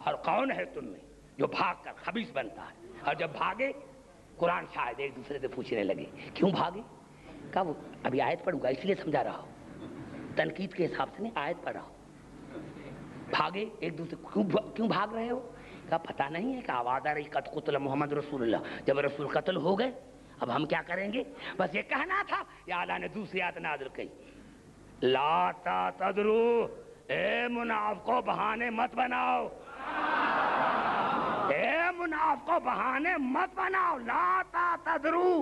اور کون ہے تم میں جو بھاگ کر خبیث بنتا ہے۔ اور جب بھاگے قرآن شاید ایک دوسرے سے پوچھنے لگے کیوں بھاگے، کہا وہ ابھی آیت پڑھوں گا اس لیے سمجھا رہا ہوں، تنقید کے حساب سے نہیں، آیت پڑھ رہا ہوں۔ بھاگے ایک دوسرے کیوں بھاگ رہے ہو، کہا پتہ نہیں ہے کہ آواز آ رہی قد قتل محمد رسول اللہ، جب رسول قتل ہو گئے اب ہم کیا کریں گے، بس یہ کہنا تھا۔ یا اللہ نے دوسری آیت نازل کی، لا تعتذروا، اے منافقوں بہانے مت بناؤ، اے منافقوں بہانے مت بناؤ، لا تعتذروا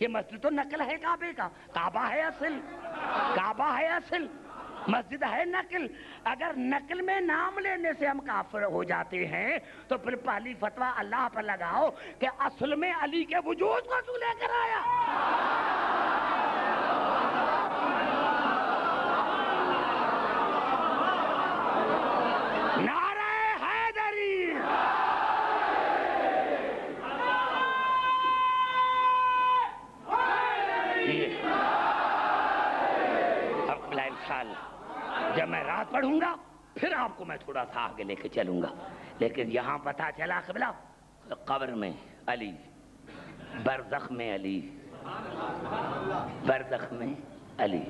یہ مسجد تو نقل ہے کعبے کا، کعبہ ہے اصل، کعبہ ہے اصل، مسجد ہے نقل۔ اگر نقل میں نام لینے سے ہم کافر ہو جاتے ہیں تو پھر پہلی فتویٰ اللہ پر لگاؤ کہ اصل میں علی کے وجود کو تو لے کر آیا۔ نعرہ حیدری، اب انشاءاللہ جب میں رات پڑھوں گا پھر آپ کو میں تھوڑا سا آگے لے کے چلوں گا، لیکن یہاں پتہ چلا قبلہ قبر میں علی، برزخ میں علی، برزخ میں علی،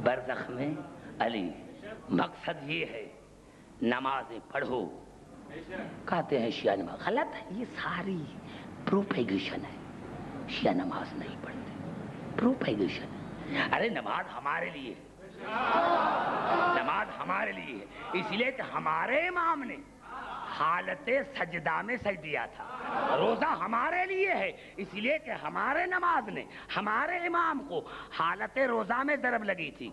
برزخ میں علی۔ مقصد یہ ہے نمازیں پڑھو، کہتے ہیں شیعہ نماز غلط ہے، یہ ساری پروپیگیشن ہے، شیعہ نماز نہیں پڑھتے، پروپیگیشن ہے۔ ارے نماز ہمارے لیے، نماز ہمارے لیے ہے، اس لیے کہ ہمارے امام نے حالت سجدہ میں سجدیا تھا، روزہ ہمارے لیے ہے اس لیے کہ ہمارے نماز نے ہمارے امام کو حالت روزہ میں ضرب لگی تھی۔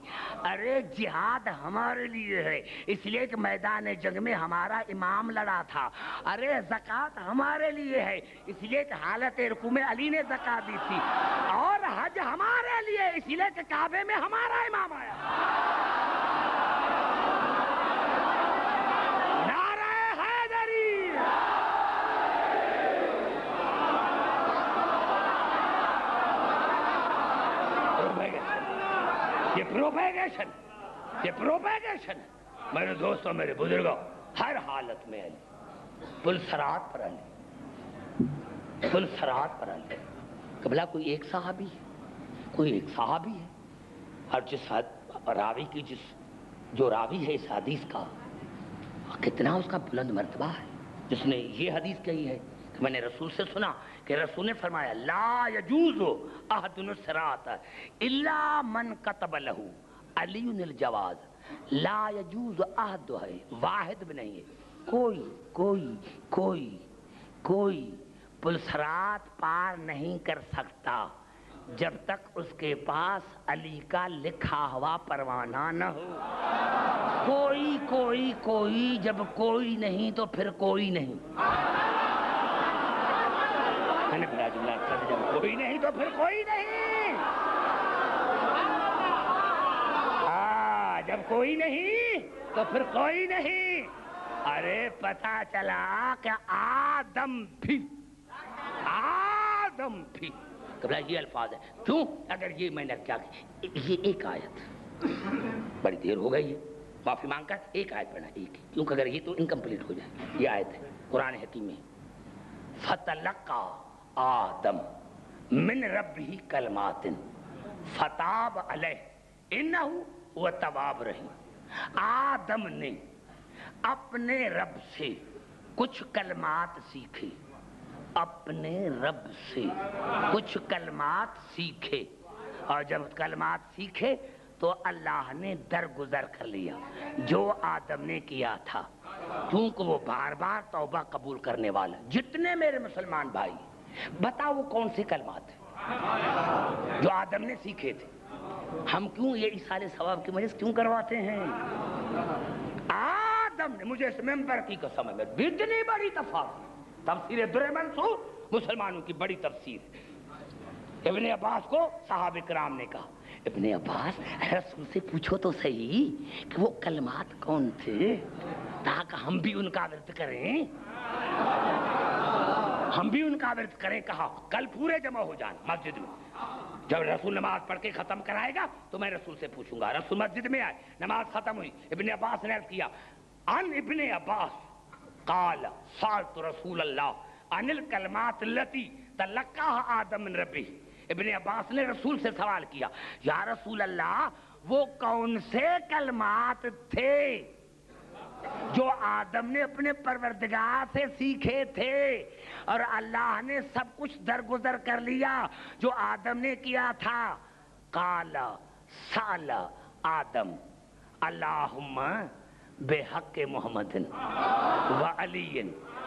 ارے جہاد ہمارے لیے ہے اس لیے کہ میدان جنگ میں ہمارا امام لڑا تھا۔ ارے زکوٰۃ ہمارے لیے ہے اس لیے کہ حالت رکوع میں علی نے زکوٰۃ دی تھی، اور حج ہمارے لیے اس لیے کہ کعبے میں ہمارا امام آیا۔ یہ پروپیگیشن، یہ پروپیگیشن ہے میرے دوستوں، میرے بزرگوں، ہر حالت میں علی، پلسرات پر علی، پلسرات پر علی۔ قبلہ کوئی ایک صحابی ہے، کوئی ایک صحابی ہے، اور جس راوی کی جو راوی ہے اس حدیث کا کتنا اس کا بلند مرتبہ ہے، جس نے یہ حدیث کہی ہے کہ میں نے رسول سے سنا کہ رسول نے فرمایا لا یجوز احد الصراط الا من کتب له علی الجواز۔ لا یجوز احد ہے، واحد بھی نہیں ہے، کوئی پلسرات پار نہیں کر سکتا جب تک اس کے پاس علی کا لکھا ہوا پروانہ نہ ہو۔ کوئی جب کوئی نہیں تو پھر کوئی نہیں، جب کوئی نہیں تو پھر کوئی نہیں، جب کوئی نہیں تو پھر کوئی نہیں۔ ارے پتہ چلا کہ آدم بھی قبلہ یہ الفاظ ہے، کیوں؟ اگر یہ میں نے کیا یہ ایک آیت بڑی دیر ہو گئی ہے، معافی مانگ کر ایک آیت پڑھنا، ایک، کیونکہ اگر یہ تو انکمپلیٹ ہو جائے۔ یہ آیت ہے قرآن حکیم میں، فتلقى آدم من ربه کلمات فتاب علیہ انہ هو التواب الرحیم۔ آدم نے اپنے رب سے کچھ کلمات سیکھے، اپنے رب سے کچھ کلمات سیکھے، اور جب کلمات سیکھے تو اللہ نے درگزر کر لیا جو آدم نے کیا تھا، کیونکہ وہ بار بار توبہ قبول کرنے والا۔ جتنے میرے مسلمان بھائی بتاؤ وہ کون سے کلمات ہیں جو آدم نے سیکھے تھے؟ ہم کیوں یہ ایصال ثواب کی مجلس کیوں کرواتے ہیں؟ آدم نے، مجھے اس ممبر کی قسم ہے، اتنی بڑی تفسیر در منصور مسلمانوں کی بڑی تفسیر، ابن عباس کو صحابہ کرام نے کہا ابن عباس رسول سے پوچھو تو صحیح کہ وہ کلمات کون تھے تاکہ ہم بھی ان کا ورد کریں، ہم بھی ان کا ورد کریں۔ کہا کل پورے جمع ہو جانا مسجد میں، جب رسول نماز پڑھ کے ختم کرائے گا تو میں رسول سے پوچھوں گا۔ رسول مسجد میں آئے، نماز ختم ہوئی، ابن عباس نے عرض کیا ان ابن عباس قال سألت رسول اللہ عن الکلمات التي تلقاها آدم من ربه۔ ابن عباس نے رسول سے سوال کیا یا رسول اللہ وہ کون سے کلمات تھے جو آدم نے اپنے پروردگار سے سیکھے تھے، اور اللہ نے سب کچھ درگزر کر لیا جو آدم نے کیا تھا۔ قال سأل آدم اللہم بحق محمد و علی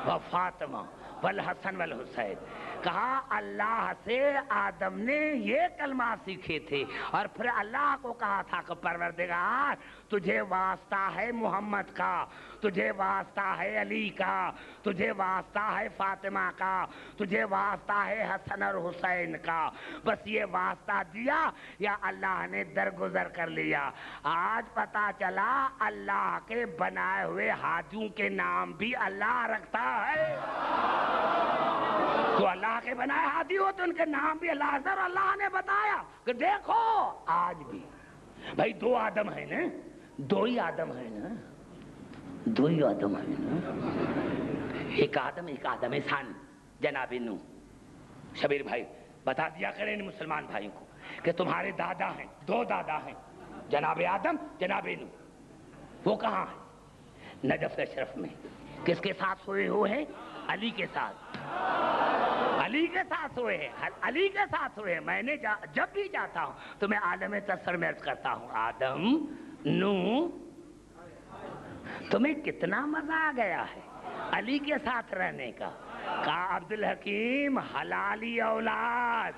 و فاطمہ والحسن والحسین کہا اللہ سے آدم نے یہ کلمات سیکھے تھے، اور پھر اللہ کو کہا تھا کہ پروردگار تجھے واسطہ ہے محمد کا، تجھے واسطہ ہے علی کا، تجھے واسطہ ہے فاطمہ کا، تجھے واسطہ ہے حسن اور حسین کا، بس یہ واسطہ دیا یا اللہ نے درگزر کر لیا؟ آج پتا چلا اللہ کے بنائے ہوئے ہاتھوں کے نام بھی اللہ رکھتا ہے۔ تو اللہ کے بنائے ہاتھی ہو تو ان کے نام بھی اللہ رکھتا ہے، اور اللہ نے بتایا کہ دیکھو آج بھی بھائی دو آدم ہیں نا، دو ہی آدم ہیں نا، دو ہی آدم ہیں نا، ایک آدم ثانی جناب نوح۔ شبیر بھائی بتا دیا کریں ان مسلمان بھائیوں کو کہ تمہارے دادا ہیں، دو دادا ہیں، جناب آدم جناب نوح۔ وہ کہاں ہے؟ نجف اشرف میں۔ کس کے ساتھ سوئے ہوئے ہیں؟ علی کے ساتھ، علی کے ساتھ سوئے ہیں، علی کے ساتھ سوئے ہیں۔ میں نے جب بھی جاتا ہوں تو میں عالم تصر میں عرض کرتا ہوں آدم نوح، تمہیں کتنا مزہ آ گیا ہے علی کے ساتھ رہنے کا؟ کہا عبدالحکیم حلالی اولاد،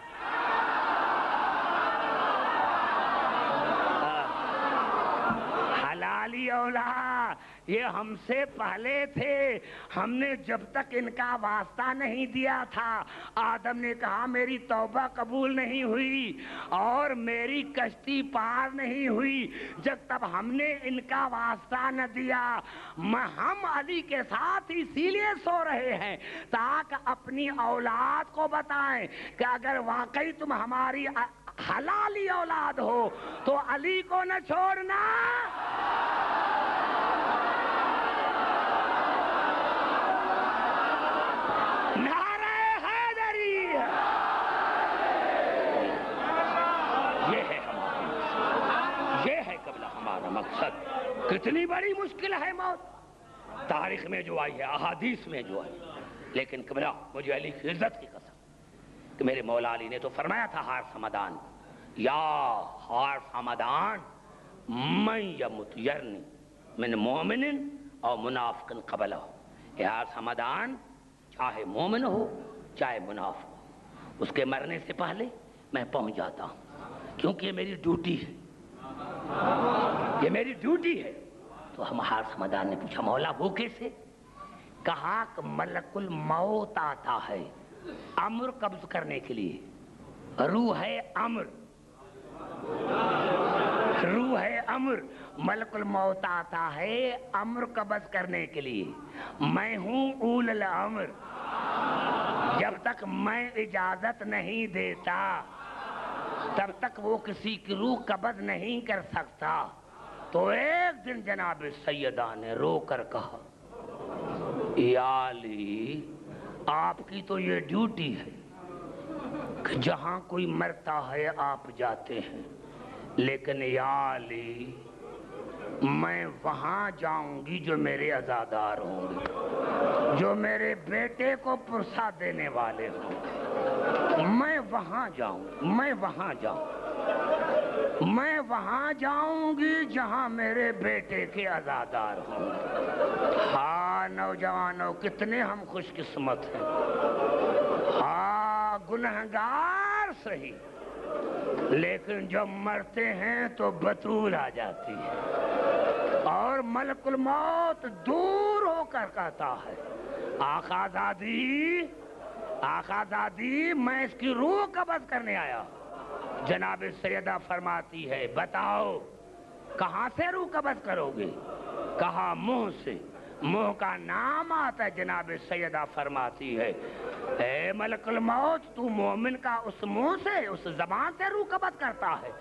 حلالی اولاد، یہ ہم سے پہلے تھے، ہم نے جب تک ان کا واسطہ نہیں دیا تھا، آدم نے کہا میری توبہ قبول نہیں ہوئی اور میری کشتی پار نہیں ہوئی جب تک ہم نے ان کا واسطہ نہ دیا۔ ہم علی کے ساتھ اسی لیے سو رہے ہیں تاکہ اپنی اولاد کو بتائیں کہ اگر واقعی تم ہماری حلالی اولاد ہو تو علی کو نہ چھوڑنا۔ نعرہ حیدری، یہ ہے ہمارا، یہ ہے قبلہ ہمارا مقصد۔ کتنی بڑی مشکل ہے موت، تاریخ میں جو آئی ہے، احادیث میں جو آئی، لیکن قبلہ مجھے علی کی عزت کی قسم کہ میرے مولا علی نے تو فرمایا تھا حارث حمدان، یا حارث حمدان من یمت یرنی من مومن اور منافق قبلہ، اے حارث حمدان چاہے مومن ہو چاہے منافق ہو، اس کے مرنے سے پہلے میں پہنچ جاتا ہوں، کیونکہ یہ میری ڈیوٹی ہے، یہ میری ڈیوٹی ہے۔ تو ہم حارث حمدان نے پوچھا مولا وہ کیسے؟ کہا کہ ملک الموت آتا ہے امر قبض کرنے کے لیے، روح ہے امر، روح ہے امر، ملک الموت آتا ہے امر قبض کرنے کے لیے، میں ہوں اول الامر، جب تک میں اجازت نہیں دیتا تب تک وہ کسی کی روح قبض نہیں کر سکتا۔ تو ایک دن جناب سیدہ نے رو کر کہا یا علی آپ کی تو یہ ڈیوٹی ہے کہ جہاں کوئی مرتا ہے آپ جاتے ہیں، لیکن یا علی میں وہاں جاؤں گی جو میرے عزادار ہوں گے، جو میرے بیٹے کو پرسا دینے والے ہوں، میں وہاں جاؤں، میں وہاں جاؤں، میں وہاں جاؤں گی جہاں میرے بیٹے کے عزادار ہوں۔ ہاں نوجوانوں کتنے ہم خوش قسمت ہیں، ہاں گنہگار صحیح، لیکن جب مرتے ہیں تو بطول آ جاتی ہے اور ملک الموت دور ہو کر کہتا ہے آقا زادی، آقا زادی میں اس کی روح قبض کرنے آیا۔ جناب سیدہ فرماتی ہے بتاؤ کہاں سے روح قبض کرو گے؟ کہا منہ سے، منہ کا نام آتا ہے۔ جناب سیدہ فرماتی ہے اے ملک الموت تو مومن کا اس منہ سے، اس زبان سے روح قبض کرتا ہے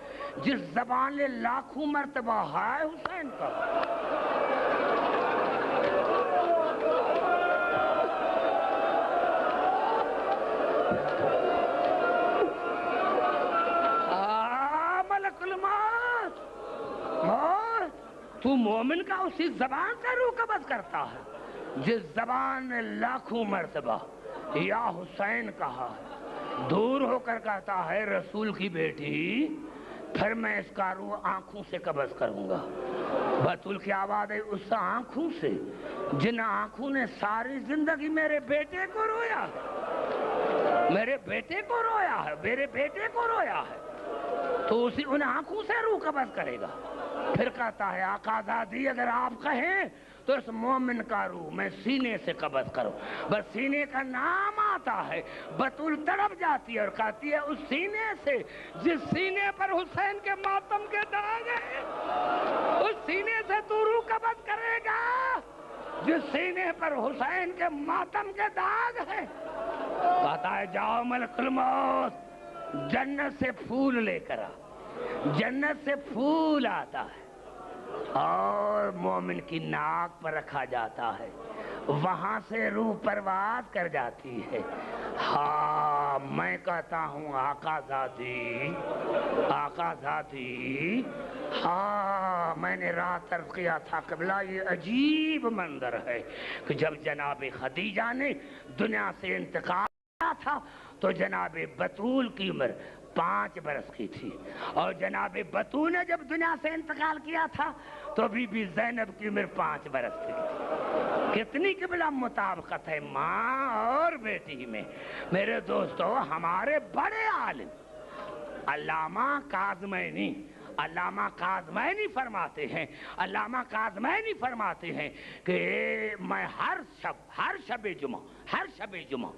جس زبان نے لاکھوں مرتبہ ہائے حسین کا۔ ملک الموت، تو مومن کا اسی زبان سے روح قبض کرتا ہے جس زبان نے لاکھوں مرتبہ یا حسین کہا ہے، دور ہو کر کہتا ہے رسول کی بیٹی پھر میں اس کا روح آنکھوں سے قبض کروں گا۔ بطول کی آواز ہے اس آنکھوں سے جن آنکھوں نے ساری زندگی میرے بیٹے کو رویا۔ میرے بیٹے کو رویا ہے، میرے بیٹے کو رویا ہے، تو اسی ان آنکھوں سے روح قبض کرے گا۔ پھر کہتا ہے آقا زادی اگر آپ کہیں تو اس مومن کا روح میں سینے سے قبض کروں۔ بس سینے کا نام آتا ہے، بطول تڑپ جاتی ہے اور کہتی ہے اس سینے سے جس سینے پر حسین کے ماتم کے داغ ہیں، اس سینے سے تو روح قبض کرے گا جس سینے پر حسین کے ماتم کے داغ ہیں۔ کہتا ہے جاؤ ملک الموت، جنت سے پھول لے کر آ۔ جنت سے پھول آتا ہے اور مومن کی ناک پر رکھا جاتا ہے، وہاں سے روح پرواز کر جاتی ہے۔ ہاں میں کہتا ہوں آقا ذاتی، آقا ذاتی، ہاں میں نے رات عرض کیا تھا قبلہ یہ عجیب منظر ہے کہ جب جناب خدیجہ نے دنیا سے انتقال کیا تھا تو جناب بطول کی عمر 5 برس کی تھی، اور جناب بطول نے جب دنیا سے انتقال کیا تھا تو بی بی زینب کی عمر 5 برس کی تھی۔ کتنی قبلہ مطابقت ہے ماں اور بیٹی میں۔ میرے دوستو ہمارے بڑے عالم علامہ کاظمینی، علامہ کاظمینی فرماتے ہیں، علامہ کاظمینی فرماتے ہیں کہ میں ہر شب جمعہ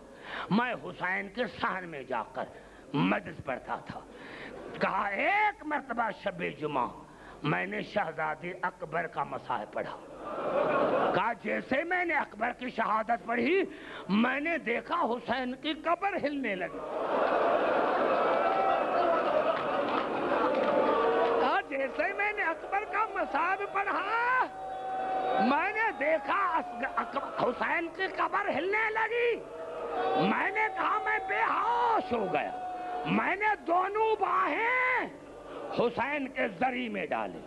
میں حسین کے صحن میں جا کر مجلس پڑھتا تھا۔ کہا ایک مرتبہ شب جمعہ میں نے شہزادے اکبر کا مصاحب پڑھا، کہا جیسے میں نے اکبر کی شہادت پڑھی میں نے دیکھا حسین کی قبر ہلنے لگی۔ کہا جیسے میں نے اکبر کا مصاحب پڑھا میں نے دیکھا حسین کی قبر ہلنے لگی۔ میں نے کہا میں بے ہوش ہو گیا، میں نے دونوں باہیں حسین کے ذری میں ڈالے۔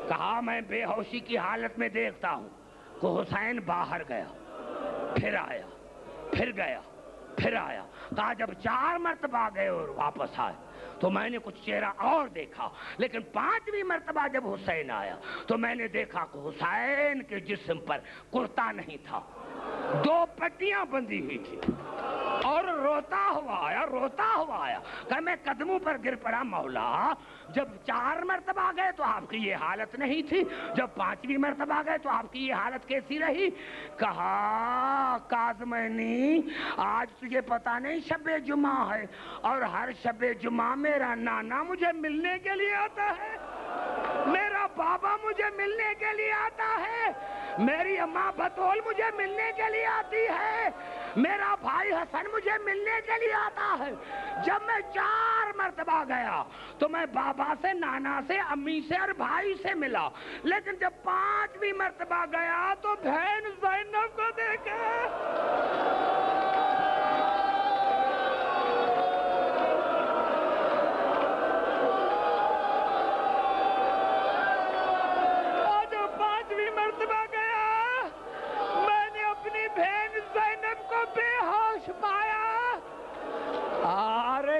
کہا میں بے ہوشی کی حالت میں دیکھتا ہوں کہ حسین باہر گیا، پھر آیا، پھر گیا، پھر آیا۔ کہا جب 4 مرتبہ گئے اور واپس آئے تو میں نے کچھ چہرہ اور دیکھا، لیکن 5ویں مرتبہ جب حسین آیا تو میں نے دیکھا کہ حسین کے جسم پر کرتا نہیں تھا، 2 پٹیاں بندھی ہوئی تھی، اور روتا ہوا آیا کہ میں قدموں پر گر پڑا، مولا جب 4 مرتبہ گئے تو آپ کی یہ حالت نہیں تھی، جب 5ویں مرتبہ گئے تو آپ کی یہ حالت کیسی رہی؟ کہا کاظمینی آج تجھے پتا نہیں شب جمعہ ہے، اور ہر شب جمعہ میرا نانا مجھے ملنے کے لیے آتا ہے، میرا بابا مجھے ملنے کے لیے آتا ہے، میری اماں بطول مجھے ملنے کے لیے آتی ہے، میرا بھائی حسن مجھے ملنے کے لیے آتا ہے۔ جب میں 4 مرتبہ گیا تو میں بابا سے، نانا سے، امی سے اور بھائی سے ملا، لیکن جب 5ویں مرتبہ گیا تو بہن زینب کو دیکھا۔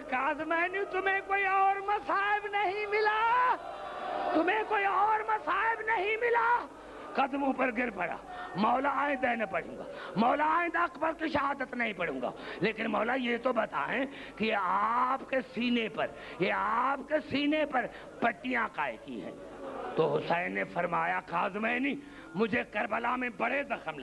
کاظمینی تمہیں کوئی اور مصائب نہیں ملا، تمہیں کوئی اور مصائب نہیں ملا؟ قدموں پر گر پڑا، مولا آئندہ نہ پڑھوں گا، مولا آئندہ اکبر کی شہادت نہیں پڑھوں گا، لیکن مولا یہ تو بتائیں کہ آپ کے سینے پر پٹیاں کائے کی ہیں؟ تو حسین نے فرمایا کاظمینی مجھے کربلا میں بڑے زخم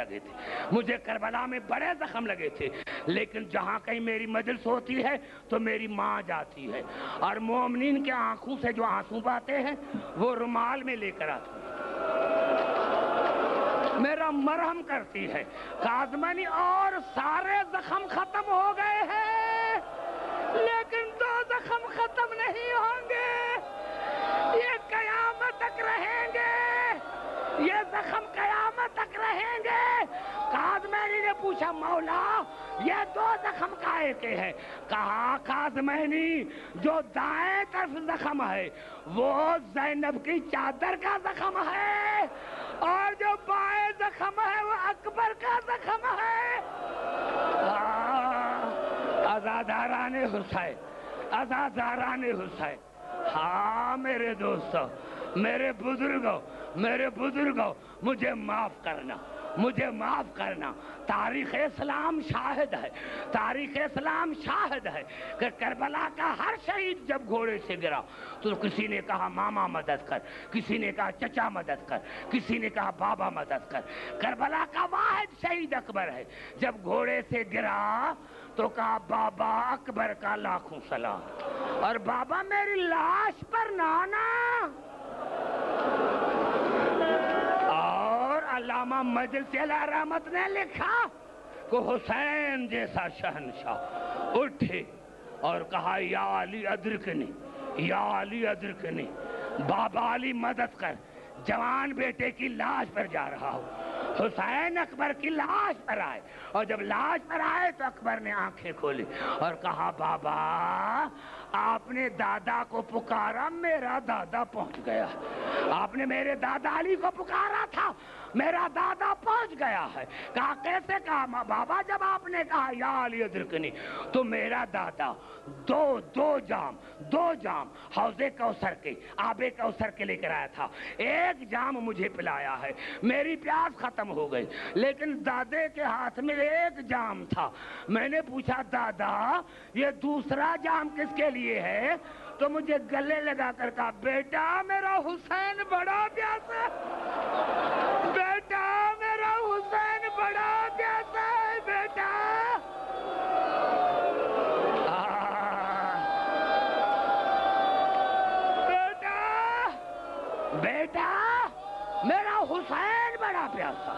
لگے تھے، لیکن جہاں کہیں میری مجلس ہوتی ہے تو میری ماں جاتی ہے اور مومنین کے آنکھوں سے جو آنسو بہتے ہیں وہ رومال میں لے کر آتی ہے، میرا مرہم کرتی ہے۔ کاظمینی اور سارے زخم ختم ہو گئے ہیں، لیکن 2 زخم ختم نہیں ہوں گے، یہ قیامت تک رہیں گے، یہ زخم قیامت تک رہیں گے۔ کاظمینی نے پوچھا مولا یہ 2 زخم کائے کے ہیں؟ کہا کاظمینی جو دائیں طرف زخم ہے وہ زینب کی چادر کا زخم ہے، اور جو بائیں زخم ہے وہ اکبر کا زخم ہے۔ عزاداران حسین، ہاں میرے دوستو، میرے بزرگوں مجھے معاف کرنا، مجھے معاف کرنا۔ تاریخ اسلام شاہد ہے، تاریخ اسلام شاہد ہے کہ کربلا کا ہر شہید جب گھوڑے سے گرا تو کسی نے کہا ماما مدد کر، کسی نے کہا چچا مدد کر، کسی نے کہا بابا مدد کر۔ کربلا کا واحد شہید اکبر ہے، جب گھوڑے سے گرا تو کہا بابا اکبر کا لاکھوں سلام، اور بابا میری لاش پر نانا۔ اور علامہ مجلسی علیہ رحمت نے لکھا کہ حسین جیسا شہنشاہ اٹھے اور کہا یا علی ادرکنی، یا علی ادرکنی، بابا علی مدد کر، جوان بیٹے کی لاش پر جا رہا ہوں۔ حسین اکبر کی لاش پر آئے، اور جب لاش پر آئے تو اکبر نے آنکھیں کھولی اور کہا بابا آپ نے دادا کو پکارا، میرا دادا پہنچ گیا۔ آپ نے میرے دادا علی کو پکارا تھا، میرا دادا پہنچ گیا ہے۔ کہا کیسے؟ کہا بابا جب آپ نے کہا یا علی ادرکنی تو میرا دادا دو جام حوض کوثر کے، آب کوثر کے لے کر آیا تھا۔ ایک جام مجھے پلایا ہے، میری پیاس ختم ہو گئی، لیکن دادے کے ہاتھ میں ایک جام تھا۔ میں نے پوچھا دادا یہ دوسرا جام کس کے لیے ہے؟ تو مجھے گلے لگا کر کہا بیٹا میرا حسین بڑا پیاسا، بیٹا میرا حسین بڑا پیاسا ہے بیٹا۔ بیٹا میرا حسین بڑا پیاسا،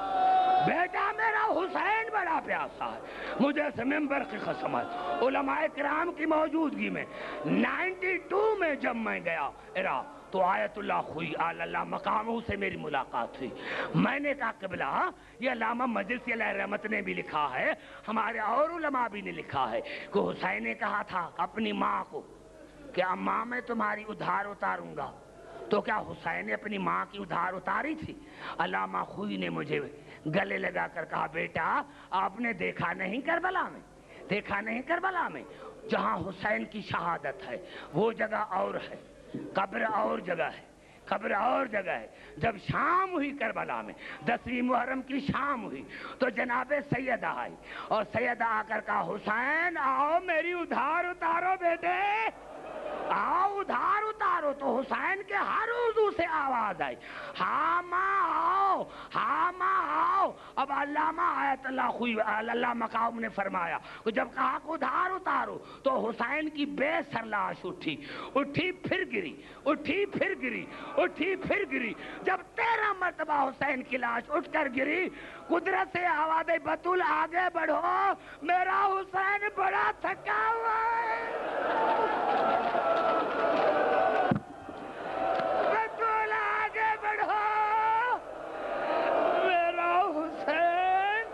بیٹا میرا حسین بڑا پیاسا ہے۔ مجھے اس ممبر کی قسم ہے، علماء کرام کی موجودگی میں 92 میں جب میں گیا عراق تو آیت اللہ خوئی آل اللہ مقامہ سے میری ملاقات ہوئی۔ میں نے کہا قبلہ یہ علامہ مجلسی علیہ رحمت نے بھی لکھا ہے، ہمارے اور علماء بھی نے لکھا ہے کہ حسین نے کہا تھا اپنی ماں کو کہ اماں میں تمہاری ادھار اتاروں گا، تو کیا حسین نے اپنی ماں کی ادھار اتاری تھی؟ علامہ خوئی نے مجھے گلے لگا کر کہا بیٹا آپ نے دیکھا نہیں کربلا میں، دیکھا نہیں کربلا میں جہاں حسین کی شہادت ہے وہ جگہ اور ہے، قبر اور جگہ ہے، قبر اور جگہ ہے۔ جب شام ہوئی کربلا میں 10ویں محرم کی شام ہوئی تو جناب سیدہ آئی، اور سیدہ آ کر کہا حسین آؤ میری ادھار اتارو بیٹے، آؤ ادھار اتارو۔ تو حسین کے ہر عضو سے آواز آئی ہاں ماں آؤ، ہاں ماں آؤ۔ اب علامہ آیت اللہ خوئی اللہ مقام نے فرمایا کہ جب کہا کہ ادھار اتارو تو حسین کی بے سر لاش اٹھی، اٹھی پھر گری، اٹھی پھر گری، اٹھی پھر گری۔ جب 13 مرتبہ حسین کی لاش اٹھ کر گری، قدرت سے آواز آئی بطول آگے بڑھو، میرا حسین بڑا تھکا ہوا ہے، بطول آگے بڑھو، میرا حسین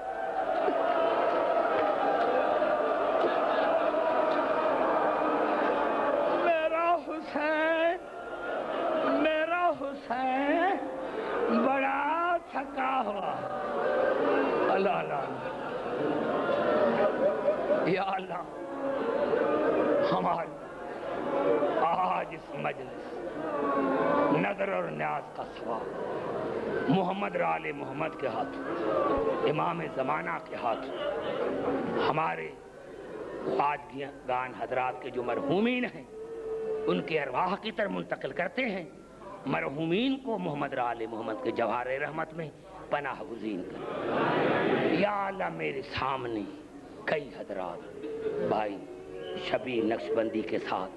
میرا حسین بڑا تھکا ہوا۔ اللہ اللہ یا اللہ، ہماری آج اس مجلس نظر اور نیاز کا ثواب محمد آل محمد کے ہاتھ، امام زمانہ کے ہاتھ، ہمارے خواجگان حضرات کے جو مرحومین ہیں ان کے ارواح کی طرف منتقل کرتے ہیں۔ مرحومین کو محمد آل محمد کے جوہر رحمت میں پناہ گزین کر۔ یا اللہ میرے سامنے کئی حضرات بھائی شبیر نقشبندی کے ساتھ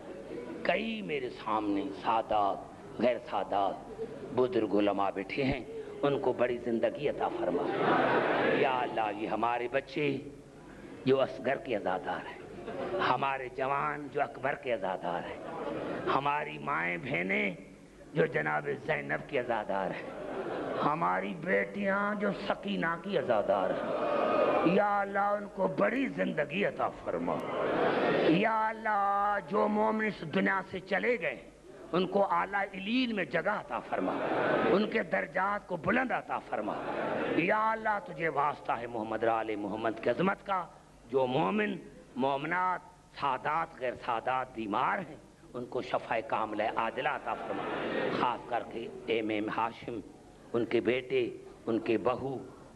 کئی میرے سامنے سادات غیر سادات بزرگ علماء بیٹھے ہیں، ان کو بڑی زندگی عطا فرما۔ یا اللہ یہ ہمارے بچے جو اصغر کے عزادار ہیں، ہمارے جوان جو اکبر کے عزادار ہیں، ہماری مائیں بہنیں جو جناب زینب کی عزادار ہیں، ہماری بیٹیاں جو سکینہ کی عزادار ہیں، یا اللہ ان کو بڑی زندگی عطا فرما۔ یا اللہ جو مومن اس دنیا سے چلے گئے ان کو اعلیٰ علیین میں جگہ عطا فرما، ان کے درجات کو بلند عطا فرما۔ یا اللہ تجھے واسطہ ہے محمد آل محمد کی عظمت کا، جو مومن مومنات سادات غیر سادات بیمار ہیں ان کو شفاء کاملہ عاجلہ عطا فرما، خاص کر کے ایم ہاشم، ان کے بیٹے، ان کے بہو